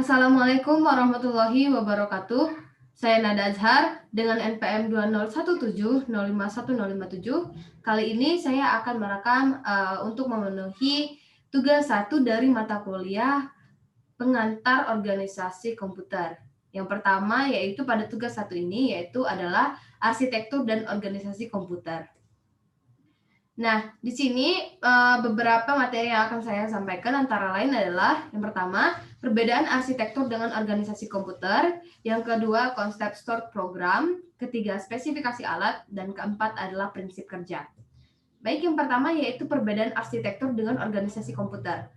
Assalamualaikum warahmatullahi wabarakatuh. Saya Nada Azhar dengan NPM 201705057. Kali ini saya akan merekam untuk memenuhi tugas 1 dari mata kuliah pengantar organisasi komputer. Yang pertama yaitu pada tugas 1 ini yaitu adalah arsitektur dan organisasi komputer. Nah, di sini beberapa materi yang akan saya sampaikan antara lain adalah yang pertama, perbedaan arsitektur dengan organisasi komputer, yang kedua, konsep stored program, ketiga, spesifikasi alat, dan keempat adalah prinsip kerja. Baik, yang pertama yaitu perbedaan arsitektur dengan organisasi komputer.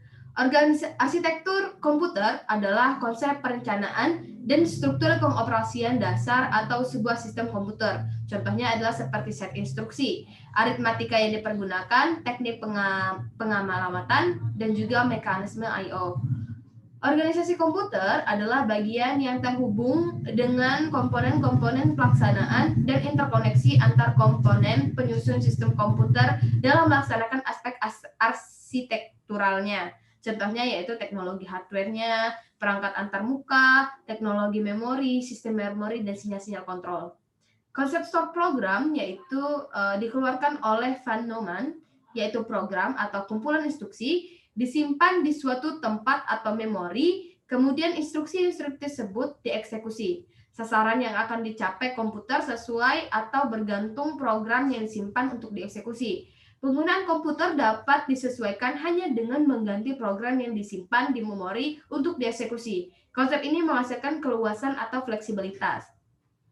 Arsitektur komputer adalah konsep perencanaan dan struktur pengoperasian dasar atau sebuah sistem komputer. Contohnya adalah seperti set instruksi, aritmatika yang dipergunakan, teknik pengamatan, dan juga mekanisme I/O. Organisasi komputer adalah bagian yang terhubung dengan komponen-komponen pelaksanaan dan interkoneksi antar komponen penyusun sistem komputer dalam melaksanakan aspek arsitekturalnya. Contohnya yaitu teknologi hardware-nya, perangkat antarmuka, teknologi memori, sistem memori, dan sinyal-sinyal kontrol. Konsep stored program yaitu dikeluarkan oleh Van Neumann, yaitu program atau kumpulan instruksi disimpan di suatu tempat atau memori, kemudian instruksi-instruksi tersebut dieksekusi. Sasaran yang akan dicapai komputer sesuai atau bergantung program yang disimpan untuk dieksekusi. Penggunaan komputer dapat disesuaikan hanya dengan mengganti program yang disimpan di memori untuk dieksekusi. Konsep ini menghasilkan keluasan atau fleksibilitas.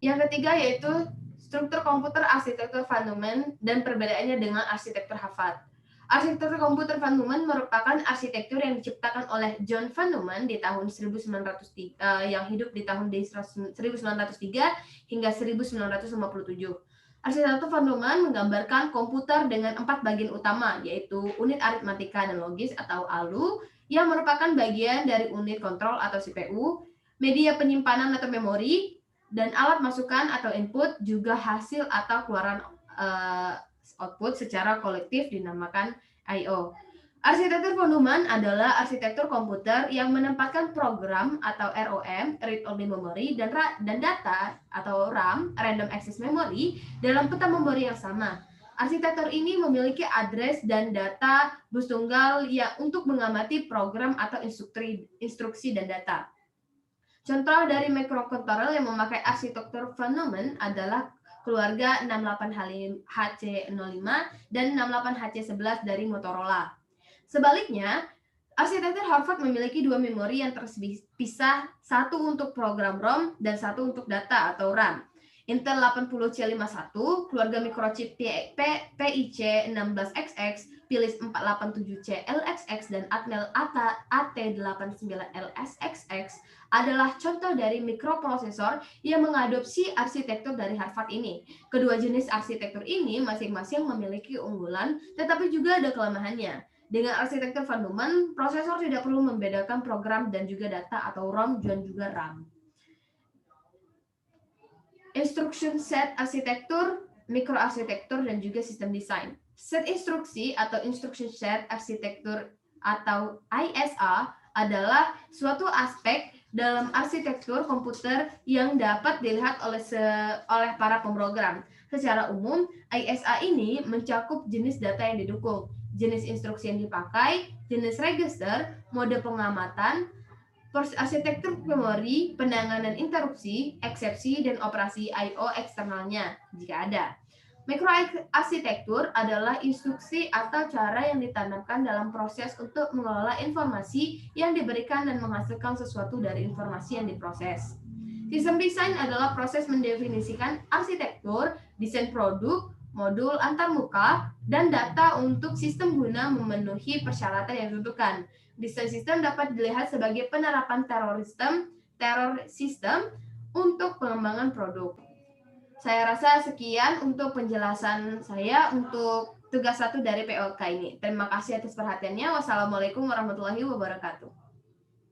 Yang ketiga yaitu struktur komputer arsitektur Van Neumann dan perbedaannya dengan arsitektur Harvard. Arsitektur komputer Van Neumann merupakan arsitektur yang diciptakan oleh John Van Neumann di tahun 1903 yang hidup di tahun 1903 hingga 1957. Arsitektur Van Neumann menggambarkan komputer dengan 4 bagian utama, yaitu unit aritmatika dan logis atau ALU, yang merupakan bagian dari unit kontrol atau CPU, media penyimpanan atau memori, dan alat masukan atau input, juga hasil atau keluaran output secara kolektif dinamakan I/O. Arsitektur Von Neumann adalah arsitektur komputer yang menempatkan program atau ROM, read only memory, dan data atau RAM, random access memory, dalam peta memori yang sama. Arsitektur ini memiliki address dan data bus tunggal yang untuk mengamati program atau instruksi dan data. Contoh dari microcontroller yang memakai arsitektur Von Neumann adalah keluarga 68HC05 dan 68HC11 dari Motorola. Sebaliknya, arsitektur Harvard memiliki 2 memori yang terpisah, satu untuk program ROM dan satu untuk data atau RAM. Intel 80C51, keluarga microchip PIC16XX, Philips 487C LXX, dan Atmel AT89LSXX adalah contoh dari mikroprosesor yang mengadopsi arsitektur dari Harvard ini. Kedua jenis arsitektur ini masing-masing memiliki unggulan, tetapi juga ada kelemahannya. Dengan arsitektur Von Neumann, prosesor tidak perlu membedakan program dan juga data atau ROM dan juga RAM. Instruction set arsitektur, mikroarsitektur, dan juga sistem desain. Set instruksi atau instruction set arsitektur atau ISA adalah suatu aspek dalam arsitektur komputer yang dapat dilihat oleh para pemrogram. Secara umum, ISA ini mencakup jenis data yang didukung, jenis instruksi yang dipakai, jenis register, mode pengamatan, arsitektur memori, penanganan interupsi, eksepsi, dan operasi I/O eksternalnya jika ada. Mikroarsitektur adalah instruksi atau cara yang ditanamkan dalam proses untuk mengelola informasi yang diberikan dan menghasilkan sesuatu dari informasi yang diproses. Sistem desain adalah proses mendefinisikan arsitektur, desain produk, modul antarmuka, dan data untuk sistem guna memenuhi persyaratan yang ditentukan. Desain sistem dapat dilihat sebagai penerapan teror sistem untuk pengembangan produk. Saya rasa sekian untuk penjelasan saya untuk tugas 1 dari POK ini. Terima kasih atas perhatiannya. Wassalamualaikum warahmatullahi wabarakatuh.